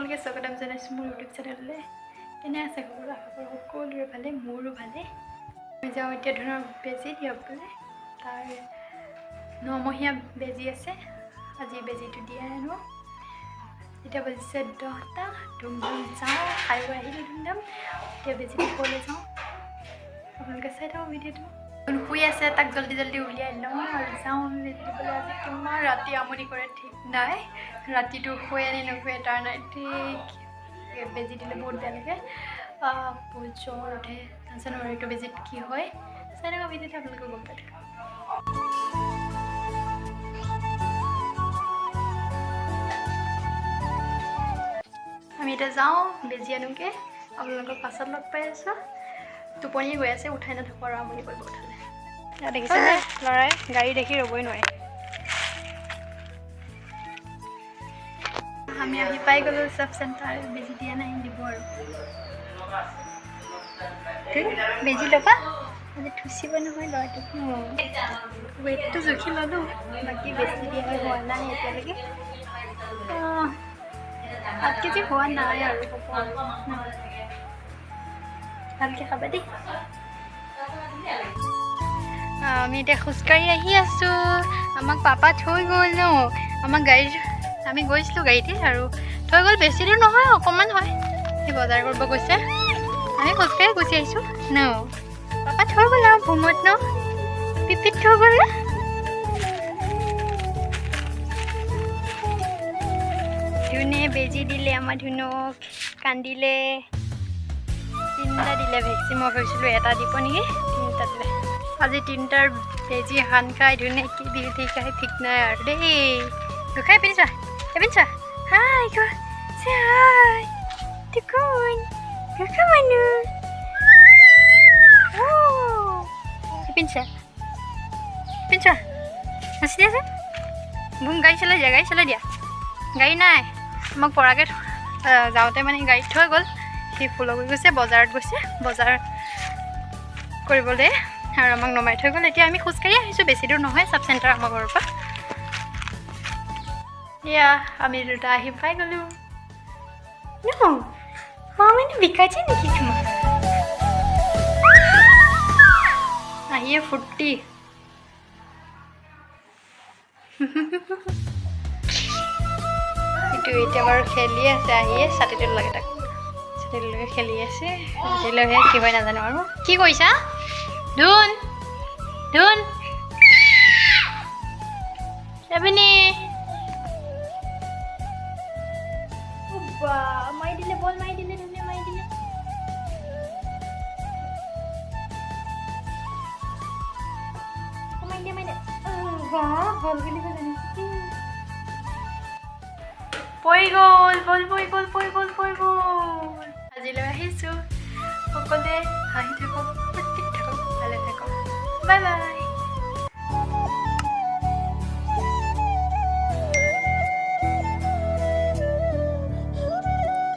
সকলোকে স্বাগতম জনাইছোঁ মোৰ ইউটিউব চেনেললৈ। কেনে আছে খবৰ? আশা কৰোঁ সকলোৰে ভালে, মোৰো ভালে। মই যাওঁ এতিয়া ধৰণৰ বেজী দিয়াবলৈ। তাৰ 9মহীয়া বেজী আছে, আজি বেজীটো দিয়াই আনো। এতিয়া বাজিছে 10টা। ধুমধাম যাওঁ, খাই বৈ আহিলোঁ ধুমধাম। এতিয়া বেজীটো দিবলৈ যাওঁ। আপোনালোকে চাই থাকক ভিডিঅ'টো। শুই আছে, তাক জল্দি জল্দি উলিয়াই লওঁ আৰু যাওঁ বেজী দিবলৈ। আজি কিমান ৰাতি আমনি কৰে ঠিক নাই, ৰাতিটো শুৱে নে নুশুৱে তাৰ নাই ঠিক। বেজী দিলে বহুত বেয়া লাগে, বহুত জ্বৰ উঠে, নাজানো আৰু এইটো বেজীত কি হয়। চাই থাকক ভিডিঅ'টো, আপোনালোকে গম পাই থাকক। আমি এতিয়া যাওঁ বেজী আনোগৈ, আপোনালোকক পাছত লগ পাই আছোঁ। টোপনি গৈ আছে, উঠাই নাথাকোঁ আৰু আমনি কৰিব উঠালে। দেখিছেনে ল'ৰাই গাড়ী দেখি ৰ'বই নোৱাৰে। আমি আহি পাই গ'লোঁ চাব চেণ্টাৰ। বেজী দিয়া নাই, দিব আৰু বেজী ল'বা। আজি থুচিব নহয় ল'ৰাটোক। ৱেটটো জুখি ল'লোঁ, বাকী বেজী দিয়া হোৱা নাই এতিয়ালৈকে। 8 কেজি হোৱা নাই আৰু হ'ব ভালকৈ খাবা দেই। আমি এতিয়া খোজকাঢ়ি আহি আছোঁ। আমাক পাপা থৈ গ'ল ন, আমাক গাড়ীত আমি গৈছিলোঁ গাড়ীতে আৰু থৈ গ'ল। বেছি দূৰ নহয়, অকণমান হয়। সি বজাৰ কৰিব গৈছে, আমি খোজকাঢ়ি গুচি আহিছোঁ ন। পাপা থৈ গ'ল আৰু ভুমত ন, পিপিত থৈ গ'ল ন। ধুনে বেজী দিলে আমাৰ ধুনক, কান্দিলে। 3টা দিলে ভেকচিন। মই ভাবিছিলোঁ এটা দিব নেকি, 3টা দিলে। আজি 3টাৰ বেজী হান খাই ধুনে কি দি খাই ঠিক নাই আৰু দেই। দুখাই পিন্ধিছা, পিন্ধিছা। হাই হাই দেখোন দেখা মানুহ পিন্ধিছা, পিন্ধিছা। নাচি দিয়াচোন। বুম গাড়ী চলাই দিয়া, গাড়ী চলাই দিয়া। গাড়ী নাই, আমাক পৰাকৈ যাওঁতে মানে গাড়ীত থৈ গ'ল। সি ফুলগুৰি গৈছে, বজাৰত গৈছে, বজাৰ কৰিবলৈ আৰু আমাক নমাই থৈ গ'ল। এতিয়া আমি খোজকাঢ়ি আহিছোঁ, বেছি দূৰ নহয় চাব চেণ্টাৰ আমাৰ ঘৰৰ পৰা। এয়া আমি দুটা আহি পাই গ'লোঁ। মানে বিষাইছে নেকি তোমাৰ? আহিয়ে ফূৰ্তি। এইটো এতিয়া বাৰু খেলি আছে, আহিয়ে ছাতিটো লাগে তাক। ছাতিটোলৈকে খেলি আছে, ছাতিলৈহে কি হয় নাজানো আৰু। কি কৰিছা ধুন? ধুন যাবিনি? মাৰি দিলে, বল মাৰি দিলে, ধুনে মাৰি দিলে। মাৰি দিয়ে, মাৰি দিয়ে। বল বুলি ক'লে পৰি গ'ল, বল পৰি গ'ল, পৰি গ'ল, পৰি গ'ল। আজিলৈ আহিছোঁ। সকলোৱে হাঁহি থাকক, ফূৰ্তিত থাকক, ভালে থাকক। Bye bye.